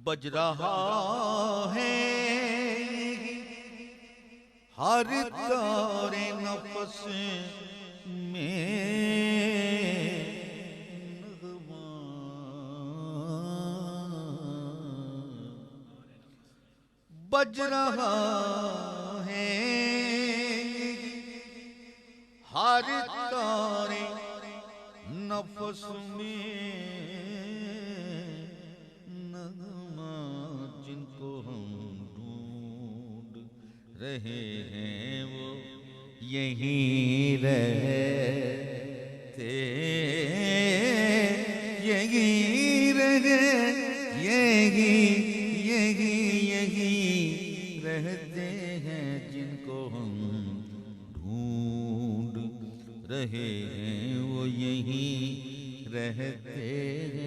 بج رہا ہے ہر تار نفس میں نغمہ، بج رہا ہے ہر تار نفس میں نغمہ، جن کو ہم ڈھونڈ رہے ہیں وہ یہیں رہتے، یہیں رہتے، یہیں رہتے ہیں، جن کو ہم ڈھونڈ رہے ہیں وہ یہیں رہتے ہیں۔